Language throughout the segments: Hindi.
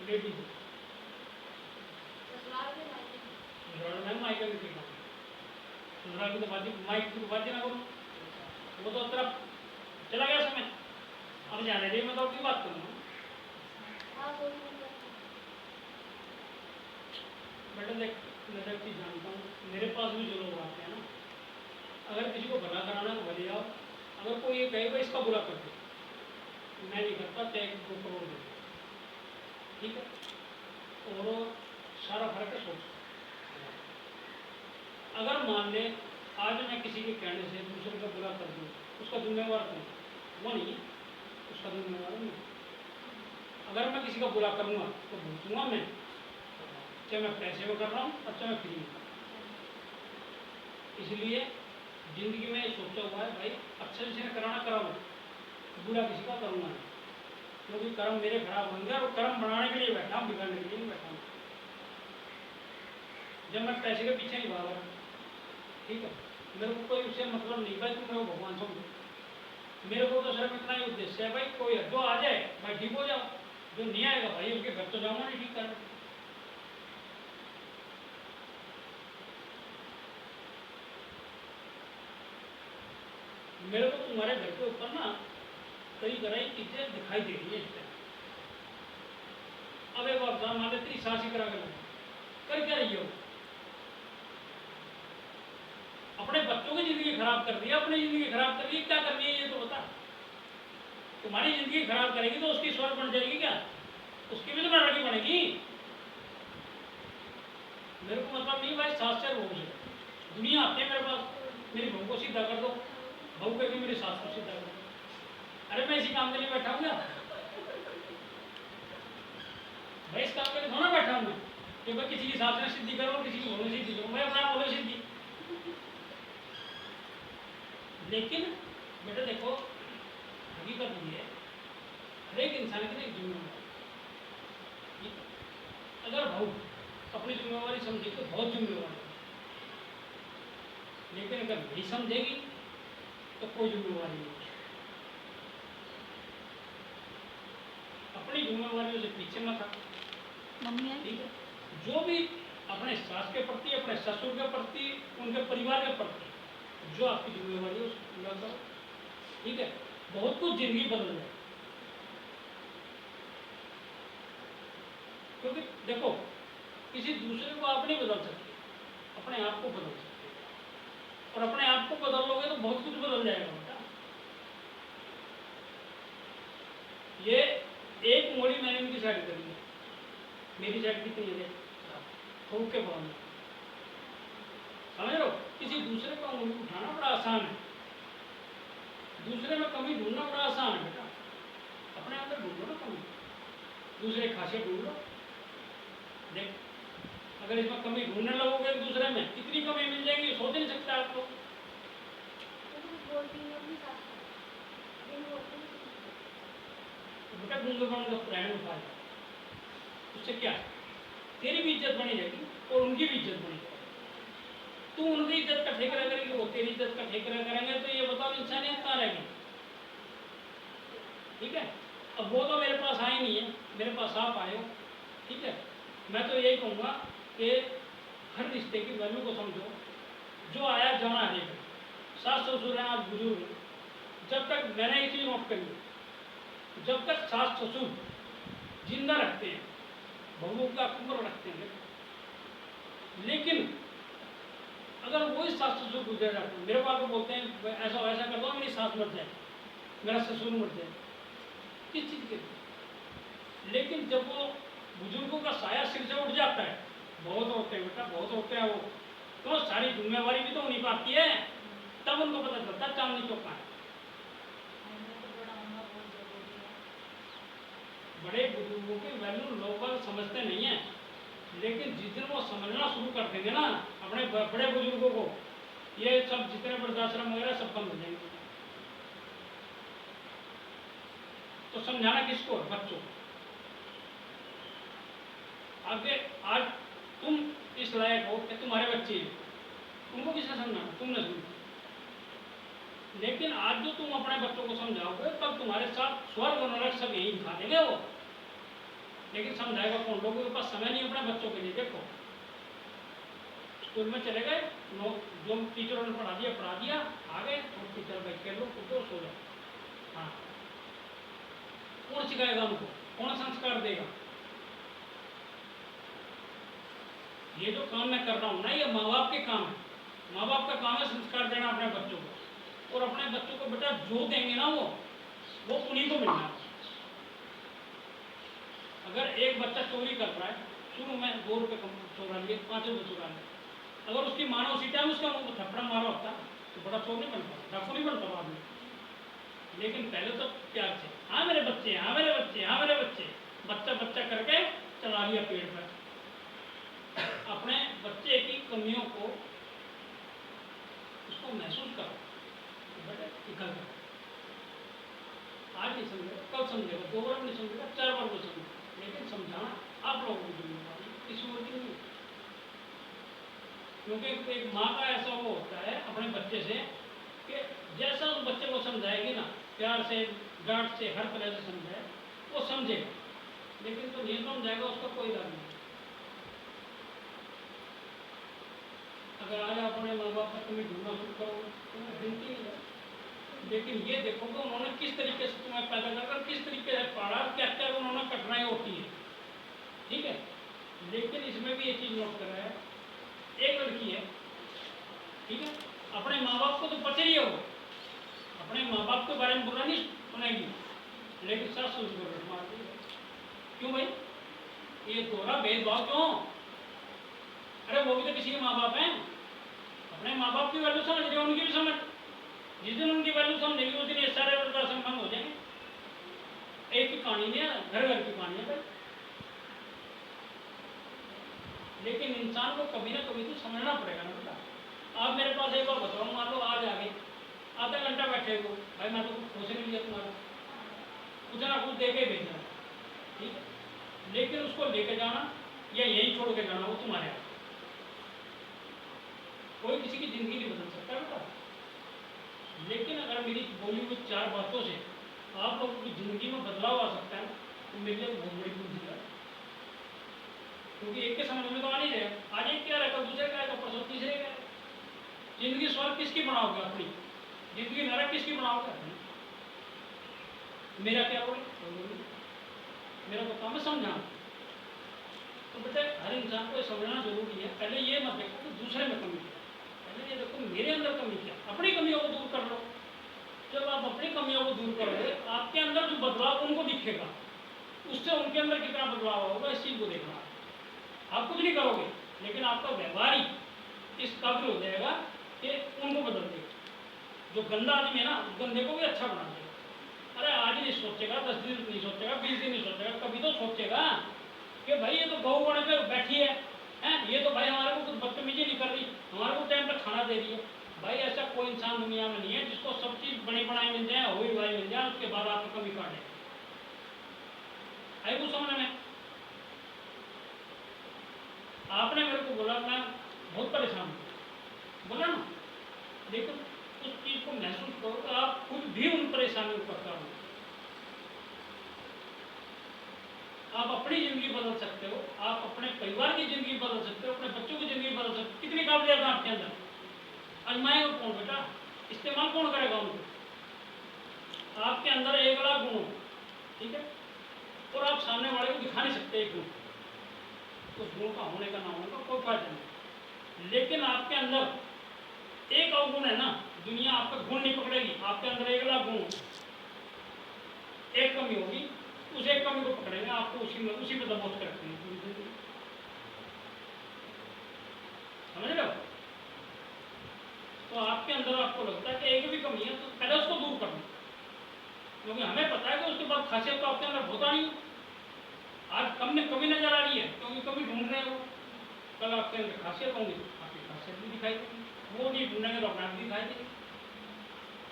लेडीज ससुराल में मायके में ठीक है, ससुराल की तो बात माइक की तो बात ना करो, वो तो तरफ चला गया समय। अब जाने दे, मैं तो अपनी बात करूँगा। बेटा देख, मैं एक चीज़ जानता हूँ, मेरे पास भी जो लोग आते हैं ना, अगर किसी को भला कराना तो भले आओ, अगर कोई ये कहेगा इसका बुरा कर दे, मैं नहीं करता, चाहे 2 करोड़ दे, ठीक है। और सारा फर्क है सोच। अगर मान ले आज मैं किसी के कहने से दूसरे का बुरा कर दूँ, उसका जिम्मेवार कौन? वो नहीं है, उसका जिम्मेवार नहीं। अगर मैं किसी का बुरा करूँगा तो भूतूँगा मैं, चाहे मैं पैसे में कर रहा हूँ और चाहे मैं फ्री में कर रहा हूँ। इसलिए जिंदगी में सोचा हुआ है भाई, अच्छे से कराना कराओ, बुरा किसी का करूँगा नहीं, क्योंकि कर्म मेरे खराब होंगे और कर्म बनाने के लिए बैठा हूँ, बिगाड़ने के लिए नहीं बैठा हूँ। जब मैं पैसे के पीछे नहीं भाग रहा, ठीक है, मेरे को कोई उससे मतलब नहीं भाई तुम मेरे को भगवान समझो, मेरे को तो सिर्फ इतना ही उद्देश्य है भाई, कोई जो आ जाए भाई ठीक हो जाओ, जो नहीं आएगा भाई उनके घर तो जाऊँगा नहीं ठीक करने। मेरे को तुम्हारे घर के ऊपर ना कई तरह की चीजें दिखाई दे रही है इस टाइम। अब एक बात मान ले तेरी सास ही करा कर क्या रही हो? अपने बच्चों की जिंदगी खराब कर दी है, अपनी जिंदगी खराब कर दी, क्या करनी है ये तो बता। तुम्हारी जिंदगी खराब करेगी तो उसकी स्वर बन जाएगी क्या? उसकी भी तो लड़की बनेगी। मेरे को मतलब नहीं भाई सास से बहू से, दुनिया आती है मेरे पास, मेरी बहू को सीधा कर दो, बहू कहेगी मेरी सास को सीधा कर दो। अरे मैं इसी काम के लिए बैठा हूँ क्या भाई? इस काम के लिए थोड़ा बैठा हूँ मैं कि भाई किसी की सास ने सिद्धि करो, किसी की बहू ने सिद्धि करो, मैं अपना बोलो सिद्धि। लेकिन बेटा देखो, हकीकत ये है, हर एक इंसान की एक जिम्मेवारी। अगर बहू अपनी जिम्मेवारी समझेगी तो बहुत जिम्मेवारी, लेकिन अगर नहीं समझेगी तो कोई जिम्मेवारी नहीं। अपनी जिम्मेवारियों से पीछे मत हटो, ठीक है। जो भी अपने सास के प्रति, अपने ससुर के प्रति, उनके परिवार के प्रति जो आपकी जिम्मेवारी है उसको पूरा करो, ठीक है। बहुत कुछ जिंदगी बदल जाए, क्योंकि देखो किसी दूसरे को आप नहीं बदल सकते, अपने आप को बदल सकते, और अपने आप को बदल लोगे तो बहुत कुछ बदल जाएगा बेटा। ये एक मोड़ी मैंने उनकी साइड करी है, मेरी साइड कितनी है ठोक के बोलना, समझ लो। किसी दूसरे का उंगली उठाना बड़ा आसान है, दूसरे में कमी ढूंढना बड़ा आसान है बेटा। अपने अंदर ढूंढो ना कमी, दूसरे खासियत ढूंढ लो। देख अगर इसमें कमी ढूंढने लगोगे एक दूसरे में, कितनी कमी मिल जाएगी सोच नहीं सकता आप लोग। बेटा गुंगवान का प्राण उठा, उससे क्या है? तेरी भी इज्जत बनी रहेगी और उनकी भी इज्जत बनी रहेगी। तू उनकी इज्जत का ठेकरा करेगी, वो तेरी इज्जत का ठेकरा करेंगे, तो ये बताओ इंसानियत कहाँ रहेगी? ठीक है। अब वो तो मेरे पास आए नहीं है, मेरे पास आप आए हो, ठीक है। मैं तो यही कहूँगा कि हर रिश्ते की वैल्यू को समझो। जो आया जाना है, सास ससुर हैं, आज बुजुर्ग हैं, जब तक मैंने एक चीज़ नोट करी, जब तक सास ससुर जिंदा रखते हैं, बहुओं का उम्र रखते हैं, लेकिन अगर वही सास ससुर गुजर जाते हैं, मेरे पास तो बोलते हैं ऐसा वैसा कर दो मेरी सास मर जाए, मेरा ससुर मर जाए, किस चीज़ के? लेकिन जब वो बुजुर्गों का साया सिर से उठ जाता है, बहुत होते हैं बेटा, बहुत होते हैं वो, तो सारी जिम्मेवारी भी तो उन्हीं पर आती है, तब उनको पता चलता चांदनी चौक है। बड़े बुजुर्गों की वैल्यू लोग समझते नहीं है, लेकिन जिस दिन वो समझना शुरू कर देंगे ना अपने बड़े बुजुर्गों को, ये सब जितने वृद्धाश्रम वगैरह सब बंद हो जाएंगे। तो समझाना किसको? बच्चों। आगे आज तुम इस लायक हो कि तुम्हारे बच्चे हैं, तुमको किसने समझाना? तुमने सुना। लेकिन आज जो तुम अपने बच्चों को समझाओगे, तब तुम्हारे साथ स्वर्ग और नरक सब यही दिखा देंगे वो। लेकिन समझाएगा कौन? लोगों के पास समय नहीं अपने बच्चों के लिए। देखो स्कूल में चले गए, जो टीचरों ने पढ़ा दिया, आ गए और टीचर बैठ के लो कुछ सो जाओ। हाँ, कौन सिखाएगा उनको? कौन संस्कार देगा? ये जो काम मैं कर रहा हूँ ना, ये माँ बाप के काम है। माँ बाप का काम है संस्कार देना अपने बच्चों को, और अपने बच्चों को बेटा जो देंगे ना वो उन्हीं को मिलना है। अगर एक बच्चा चोरी कर रहा है, शुरू में 2 रुपये कम चोरा लिए, 5 रुपये चोरा लिए, अगर उसकी माँ ने उसी टाइम उसका थप्पड़ मारा होता तो बड़ा चोर नहीं बनता, डाकू नहीं बनता बाद में। लेकिन पहले तो प्यार से, हाँ मेरे बच्चे, हाँ मेरे बच्चे, हाँ मेरे बच्चे, बच्चा बच्चा करके चला लिया पेड़ पर। अपने बच्चे की कमियों को उसको महसूस करो, बेटा इकल करो। आज नहीं समझेगा, कल समझेगा, 2 बार नहीं समझेगा, 4 बार नहीं समझेगा, लेकिन समझाना आप लोगों की जिम्मेदारी, किसी और की नहीं। क्योंकि एक माँ का ऐसा वो होता है अपने बच्चे से कि जैसा उस बच्चे को समझाएगी ना, प्यार से, डांट से, हर तरह से समझाए, वो समझेगा। लेकिन तो नहीं समझाएगा, उसका कोई लाभ नहीं। अगर आज अपने माँ बाप का तुम्हें ढूंढना शुरू करो, तुम्हें गिनती नहीं है। लेकिन ये देखो कि उन्होंने किस तरीके से तुम्हें पैदा कर, किस तरीके से पढ़ा, क्या क्या उन्होंने कठिनाई होती है, ठीक है। लेकिन इसमें भी ये चीज नोट कर रहा है, एक लड़की है, ठीक है, अपने माँ बाप को तो पता ही है, वो अपने माँ बाप के बारे में बुरा नहीं सुनेगी, लेकिन सास ससुर को रट मारती है। क्यों भाई? ये दोहरा भेदभाव क्यों? अरे वो भी तो किसी के माँ बाप हैं, अपने माँ बाप की वैल्यू समझ रहे, उनकी भी समझ। जिस दिन उनकी वैल्यू समझेगी उस दिन ये सारे वर्ग संबंध हो जाएंगे। एक की कहानी नहीं है, घर घर की कहानी है भाई। लेकिन इंसान को कभी ना कभी तो समझना पड़ेगा ना बेटा। आप मेरे पास एक बार बताओ, मान लो आज आ गए, आधा घंटा बैठे हो, भाई मैं तो कुछ नहीं लिया तुम्हारा, कुछ ना कुछ दे के भेजना, ठीक है, लेकिन उसको लेके जाना या यहीं छोड़ के जाना वो तुम्हारे हाथ। कोई किसी की जिंदगी नहीं बदल सकता बेटा। लेकिन अगर मेरी बोली हुई 4 बातों से आप लोगों की जिंदगी में बदलाव आ सकता है तो मेरे लिए बहुत बड़ी बुद्धि है। क्योंकि एक के समझ में तो आ नहीं रहेगा, आज एक क्या रहेगा, दूसरे का रहेगा, परसों तीसरे का। जिंदगी स्वर्ग किसकी बनाओगे? अपनी जिंदगी नरक किसकी बनाओगे? मेरा क्या बोले? मेरा तो काम है समझाना। तो बेटा हर इंसान को समझना जरूरी है। पहले ये मत देखो कि दूसरे में कमी क्या, पहले ये देखो मेरे अंदर कमी क्या, अपनी कमियों को दूर कर लो। जब आप अपनी कमियों को दूर करोगे, आपके अंदर जो बदलाव उनको दिखेगा, उससे उनके अंदर कितना बदलाव होगा इस चीज को देखना। आप कुछ नहीं करोगे, लेकिन आपका व्यवहार ही इस काबिल हो जाएगा कि उनको बदल देगा। जो गंदा आदमी है ना, गंदे को भी अच्छा बना देगा। अरे आज नहीं सोचेगा, 10 दिन नहीं सोचेगा, 20 दिन नहीं सोचेगा, कभी तो सोचेगा कि भाई ये तो गऊ बने पे बैठी है, ये तो भाई हमारे को कुछ बदतमीजी नहीं कर रही, हमारे को टाइम पर खाना दे रही है। भाई ऐसा कोई इंसान दुनिया में नहीं है जिसको सब चीज बनी बनाई मिल जाए, हुई भाई मिल जाए, उसके बाद आपको कमी काटे। आई कुछ समझ में? आपने मेरे को बोला मैं बहुत परेशान हूँ, बोला ना, लेकिन उस चीज को महसूस करो तो आप खुद भी उन परेशानियों का कारण हो। आप अपनी जिंदगी बदल सकते हो, आप अपने परिवार की जिंदगी बदल सकते हो, अपने बच्चों की जिंदगी बदल सकते हो। कितनी काबिलियत है आपके अंदर, आजमाएगा कौन बेटा? इस्तेमाल कौन करेगा उनको? आपके अंदर 1 लाख गुण, ठीक है, और आप सामने वाले को दिखा नहीं सकते एक गुण। उस गुण का होने का ना होने का कोई फायदा नहीं। लेकिन आपके अंदर एक अवगुण है ना, दुनिया आपका गुण नहीं पकड़ेगी। आपके अंदर 1 लाख गुण, एक कमी होगी, उस एक कमी को पकड़ेंगे, आपको उसी पे दबोच कर रखेंगे पूरी जिंदगी। समझ रहे हो? तो आपके अंदर आपको लगता है कि एक भी कमी है तो पहले उसको दूर करना, क्योंकि हमें पता है कि उसके बाद खासियत तो आपके अंदर होता नहीं। आज कमी नजर आ रही है क्योंकि कभी ढूंढ रहे हो, कल आपके अंदर खासियत होंगी, आपकी खासियत भी दिखाई देगी। वो नहीं ढूंढेंगे तो अपना भी दिखाई देगी।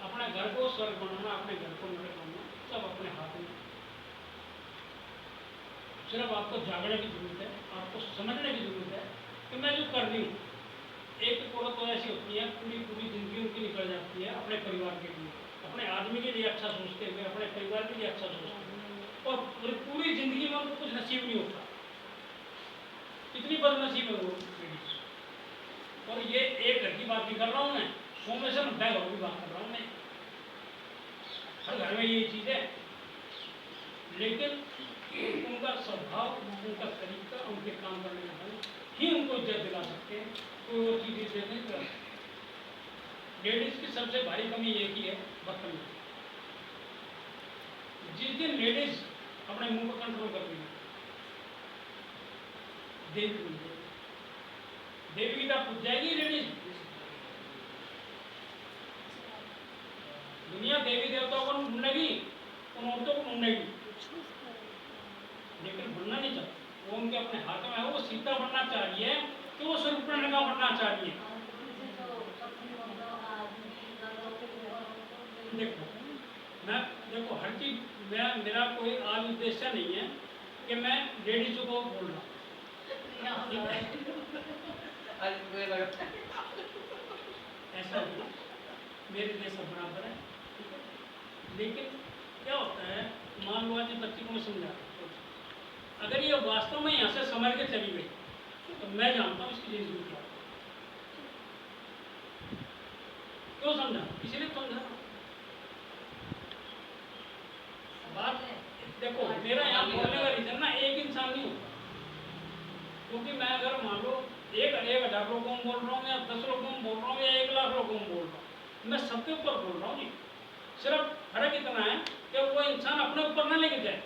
अपने घर को स्वर्ग बनाना, अपने घर को नरक बनाना सब अपने हाथ में। सिर्फ आपको जागने की जरूरत है, आपको समझने की जरूरत है कि मैं जो कर रही हूँ। एक औरत तो ऐसी होती है पूरी जिंदगी उनकी निकल जाती है अपने परिवार के लिए, अपने आदमी के लिए अच्छा सोचते हुए, अपने परिवार के लिए अच्छा सोचते हुए, और पूरी जिंदगी में उनको कुछ नसीब नहीं होता। कितनी बदनसीब है वो लेडीज। और ये एक घर की बात नहीं कर रहा हूँ मैं, 100 में से 90 घरों की बात कर रहा हूँ मैं। हर घर में ये चीज़ है, लेकिन उनका स्वभाव, उनका तरीका, उनके काम करने का ढंग ही उनको इज्जत दिला सकते हैं, कोई और चीज़ इज्जत नहीं दिला सकते। लेडीज की सबसे भारी कमी एक ही है, बदतमीजी। जिस दिन लेडीज अपने मुंह को कंट्रोल करती है, देवी की तरफ पूछ जाएगी लेडीज। दुनिया देवी देवताओं को ढूंढेगी, उन औरतों को ढूंढेगी, लेकिन बनना नहीं चाहती। वो उनके अपने हाथ में है, वो सीता बनना चाहिए कि वो शूर्पणखा बनना चाहिए। देखो हर चीज मेरा कोई आज उद्देश्य नहीं है कि मैं लेडीजों को बोल रहा हूँ। ऐसा नहीं, मेरे लिए सब बराबर है, ठीक है। लेकिन क्या होता है, मान लो आज बच्ची को मैं समझा, अगर ये वास्तव में यहाँ से समझ के चली गई तो मैं जानता हूँ इसकी जिंदगी क्या है। क्यों समझा? इसीलिए समझा बात। देखो मेरा यहाँ बोलने का रीजन ना एक इंसान नहीं होता, क्योंकि मैं अगर मान लो 1,000 लोगों को बोल रहा हूँ, या 10 लोगों को बोल रहा हूँ, या 1,00,000 लोगों को बोल रहा हूँ, मैं सबके ऊपर बोल रहा हूँ जी। सिर्फ फर्क इतना है कि वो इंसान अपने ऊपर ना लेके जाए।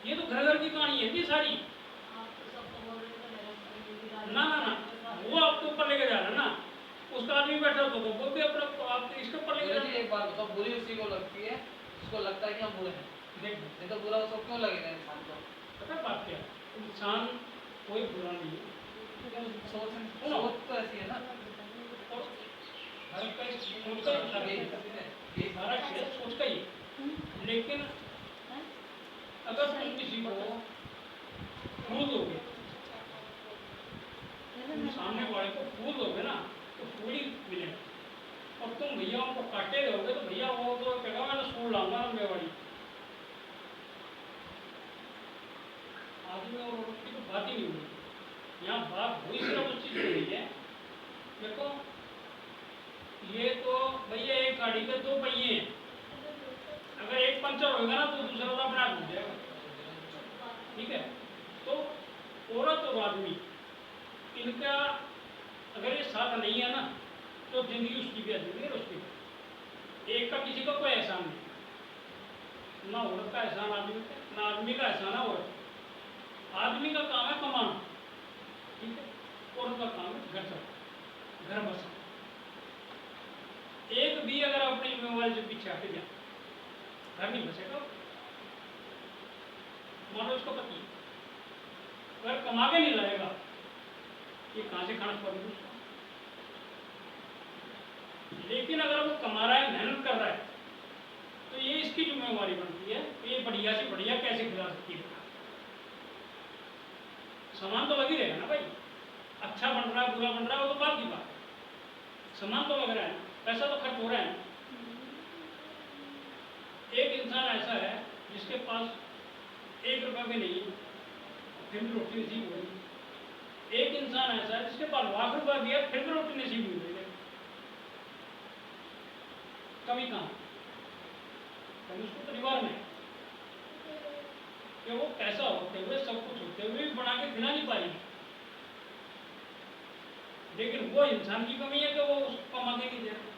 ये तो घर घर की कहानी है जी सारी। ना ना ना, वो आपके ऊपर लेके जा रहा है ना, उसका आदमी बैठा होता तो वो भी अपने आपके इसके ऊपर लेके जा रहा है। एक बात बताओ, बुरी उसी को लगती है, उसको लगता है कि हम बुरे हैं। नहीं तो बुरा उसको क्यों लगेगा इंसान को? पता बात क्या है, इंसान कोई बुरा नहीं है, सोच तो ऐसी है ना। फर्क है सोच का ही। लेकिन अगर तुम किसी को फूल दोगे, तुम सामने वाले को फूल दोगे ना, तो फूल ही मिलेगा। और तुम भैया उनको काटे दोगे तो भैया वो तो कहेगा मैं तो फूल लाऊंगा लंबे वाली। आदमी और औरत की तो बात ही नहीं हुई। यहाँ बात हुई सिर्फ उस चीज की है, देखो ये तो भैया एक गाड़ी के 2 पहिए हैं, अगर एक पंचर होगा ना तो दूसरा तो अपने आप हो जाएगा, ठीक है। तो औरत और आदमी इनका अगर ये साथ नहीं है ना, तो जिंदगी उसकी भी अधूरी है, उसकी भी। एक का किसी का कोई एहसान नहीं, ना औरत का एहसान आदमी का, ना आदमी का एहसान है औरत। आदमी का काम है कमाना, ठीक है, औरत का काम है घर चलाना, घर बसाना। एक भी अगर अपनी जिम्मेवारी से पीछे हट गया, घर नहीं बसेगा। मानो उसका पति अगर कमा के नहीं लाएगा, ये कहां से खाना पड़ेगा उसको। लेकिन अगर वो कमा रहा है, मेहनत कर रहा है, तो ये इसकी जिम्मेवारी बनती है, तो ये बढ़िया से बढ़िया कैसे खिला सकती है। सामान तो लगी रहेगा ना भाई, अच्छा बन रहा है बुरा बन रहा है वो तो बात की बात है, सामान तो लग रहा है, पैसा तो खर्च हो रहा है। एक इंसान ऐसा है जिसके पास 1 रुपया भी नहीं है, फिर भी रोटी नसीब हो रही। एक इंसान ऐसा है जिसके पास लाख रुपया भी है, फिर भी रोटी नसीब नहीं हो रही। कमी कहाँ? कमी उसको परिवार में कि वो पैसा होते हुए, सब कुछ होते हुए भी बना के खिला नहीं पा रही। लेकिन वो इंसान की कमी है कि वो उसको कमा के नहीं दे रहा।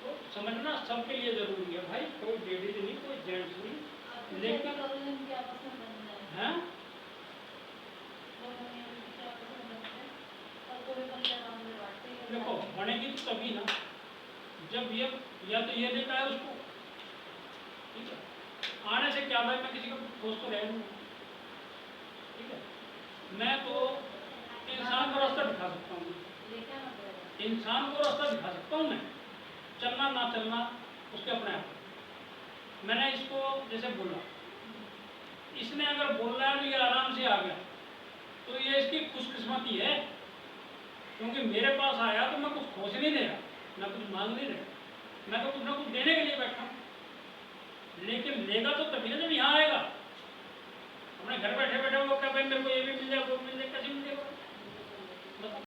तो समझना सबके लिए जरूरी है भाई, कोई लेडीज नहीं, कोई जेंट्स नहीं। लेकिन हैं देखो बनेगी तो तभी ना, जब ये या तो ये लेता है उसको, ठीक है। आने से क्या भाई, मैं किसी का दोस्त तो रह लूँगा, ठीक है। मैं तो इंसान को रास्ता दिखा सकता हूँ, इंसान को रास्ता दिखा सकता हूँ मैं, चलना ना चलना उसके अपने आप। मैंने इसको जैसे बोला, इसने अगर बोल रहा है तो ये आराम से आ गया, तो ये इसकी खुशकिस्मती है, क्योंकि मेरे पास आया तो मैं कुछ खोज नहीं दे रहा, मैं कुछ मांग नहीं रहा। मैं तो कुछ ना कुछ देने के लिए बैठा हूँ, लेकिन लेगा तो तभी ना जब यहाँ आएगा। अपने घर बैठे बैठे वो क्या भाई मेरे को ये भी मिल जाए वो मिल जाए,